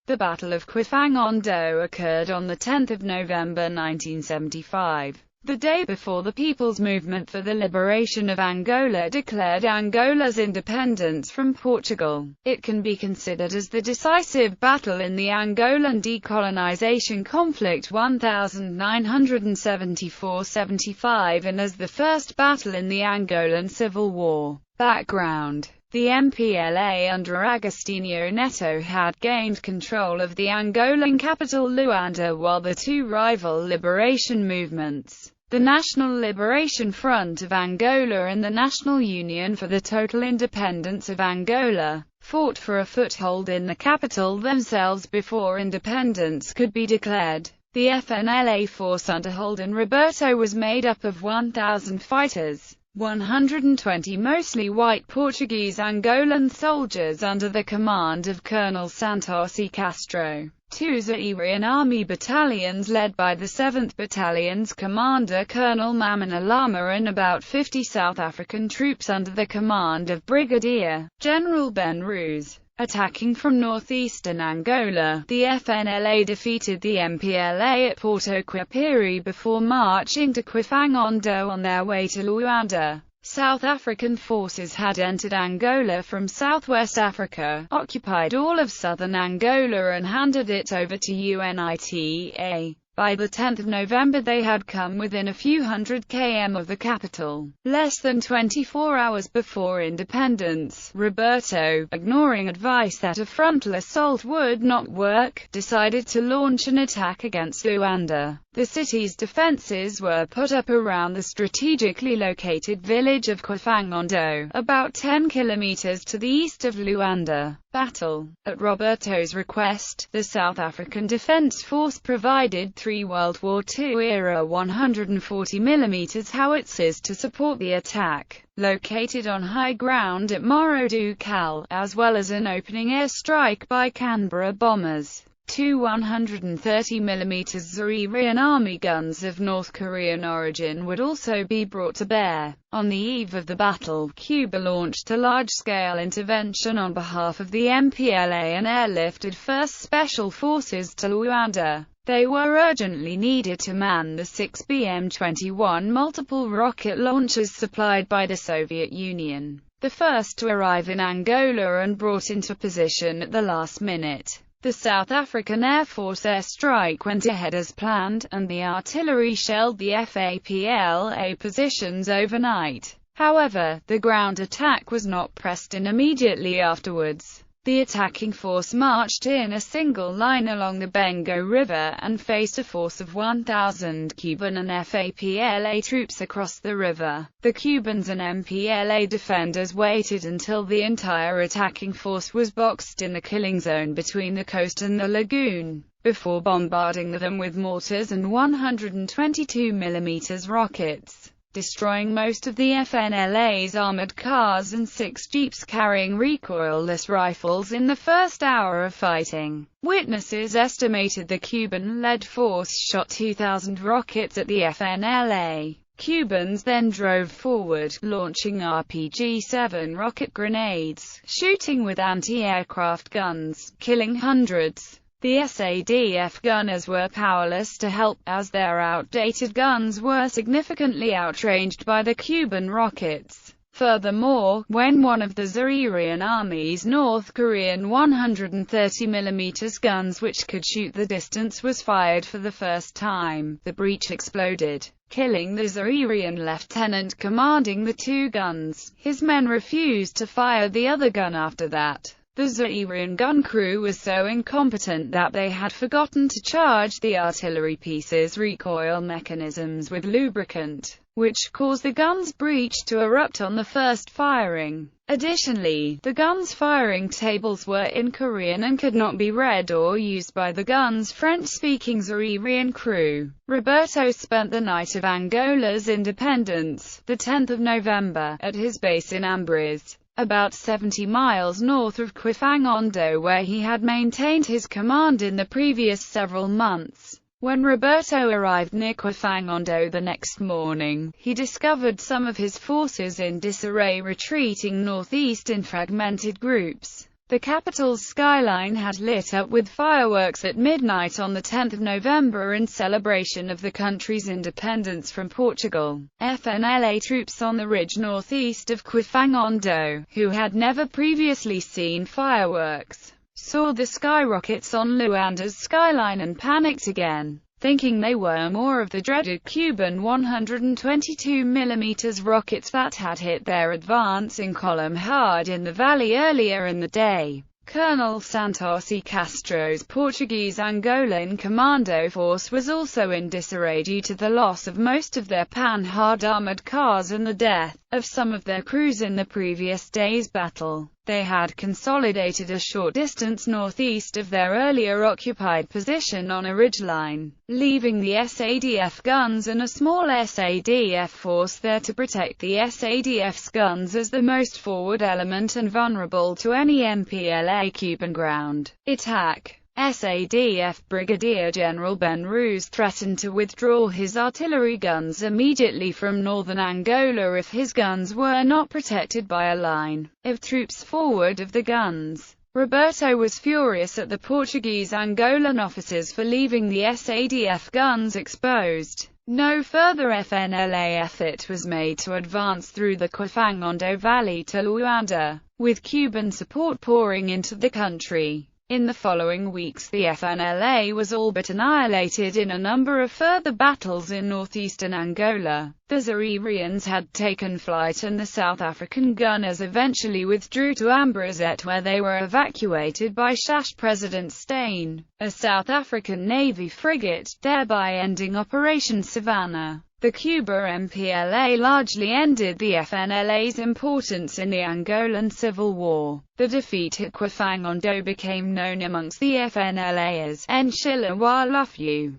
The Battle of Quifangondo occurred on 10 November 1975. The day before the People's Movement for the Liberation of Angola declared Angola's independence from Portugal. It can be considered as the decisive battle in the Angolan decolonization conflict 1974-75 and as the first battle in the Angolan Civil War. Background: the MPLA under Agostinho Neto had gained control of the Angolan capital Luanda, while the two rival liberation movements, the National Liberation Front of Angola and the National Union for the Total Independence of Angola, fought for a foothold in the capital themselves before independence could be declared. The FNLA force under Holden Roberto was made up of 1,000 fighters, 120 mostly white Portuguese Angolan soldiers under the command of Colonel Santos E. Castro. Two Zairian army battalions led by the 7th Battalion's commander Colonel Mamina Lama and about 50 South African troops under the command of Brigadier General Ben Ruse. Attacking from northeastern Angola, the FNLA defeated the MPLA at Porto Quiapiri before marching to Quifangondo on their way to Luanda. South African forces had entered Angola from southwest Africa, occupied all of southern Angola and handed it over to UNITA. By the 10th of November they had come within a few hundred km of the capital. Less than 24 hours before independence, Roberto, ignoring advice that a frontal assault would not work, decided to launch an attack against Luanda. The city's defenses were put up around the strategically located village of Quifangondo, about 10 kilometers to the east of Luanda. Battle. At Roberto's request, the South African Defense Force provided 3 World War II-era 140mm howitzers to support the attack, located on high ground at Morro do Cal, as well as an opening airstrike by Canberra bombers. 2 130mm Zairian army guns of North Korean origin would also be brought to bear. On the eve of the battle, Cuba launched a large-scale intervention on behalf of the MPLA and airlifted 1st Special Forces to Luanda. They were urgently needed to man the 6 BM-21 multiple rocket launchers supplied by the Soviet Union, the first to arrive in Angola and brought into position at the last minute. The South African Air Force airstrike went ahead as planned, and the artillery shelled the FAPLA positions overnight. However, the ground attack was not pressed in immediately afterwards. The attacking force marched in a single line along the Bengo River and faced a force of 1,000 Cuban and FAPLA troops across the river. The Cubans and MPLA defenders waited until the entire attacking force was boxed in the killing zone between the coast and the lagoon, before bombarding them with mortars and 122mm rockets, destroying most of the FNLA's armored cars and 6 jeeps carrying recoilless rifles in the first hour of fighting. Witnesses estimated the Cuban-led force shot 2,000 rockets at the FNLA. Cubans then drove forward, launching RPG-7 rocket grenades, shooting with anti-aircraft guns, killing hundreds. The SADF gunners were powerless to help, as their outdated guns were significantly outranged by the Cuban rockets. Furthermore, when one of the Zairian army's North Korean 130mm guns, which could shoot the distance, was fired for the first time, the breech exploded, killing the Zairian lieutenant commanding the 2 guns. His men refused to fire the other gun after that. The Zairian gun crew was so incompetent that they had forgotten to charge the artillery pieces' recoil mechanisms with lubricant, which caused the gun's breech to erupt on the first firing. Additionally, the gun's firing tables were in Korean and could not be read or used by the gun's French-speaking Zairian crew. Roberto spent the night of Angola's independence, the 10th of November, at his base in Ambris, about 70 miles north of Quifangondo, where he had maintained his command in the previous several months. When Roberto arrived near Quifangondo the next morning, he discovered some of his forces in disarray retreating northeast in fragmented groups. The capital's skyline had lit up with fireworks at midnight on the 10th of November in celebration of the country's independence from Portugal. FNLA troops on the ridge northeast of Quifangondo, who had never previously seen fireworks, saw the skyrockets on Luanda's skyline and panicked again, thinking they were more of the dreaded Cuban 122mm rockets that had hit their advancing column hard in the valley earlier in the day. Colonel Santos E. Castro's Portuguese Angolan commando force was also in disarray due to the loss of most of their Panhard armored cars and the death of some of their crews in the previous day's battle. They had consolidated a short distance northeast of their earlier occupied position on a ridgeline, leaving the SADF guns and a small SADF force there to protect the SADF's guns as the most forward element and vulnerable to any MPLA Cuban ground attack. SADF Brigadier General Ben Ruz threatened to withdraw his artillery guns immediately from northern Angola if his guns were not protected by a line of troops forward of the guns. Roberto was furious at the Portuguese Angolan officers for leaving the SADF guns exposed. No further FNLA effort was made to advance through the Quifangondo Valley to Luanda, with Cuban support pouring into the country. In the following weeks the FNLA was all but annihilated in a number of further battles in northeastern Angola. The Zairians had taken flight and the South African gunners eventually withdrew to Ambrizette, where they were evacuated by SASH President Steyn, a South African Navy frigate, thereby ending Operation Savannah. The Cuba MPLA largely ended the FNLA's importance in the Angolan Civil War. The defeat at Quifangondo became known amongst the FNLA as Enchila wa Lufu.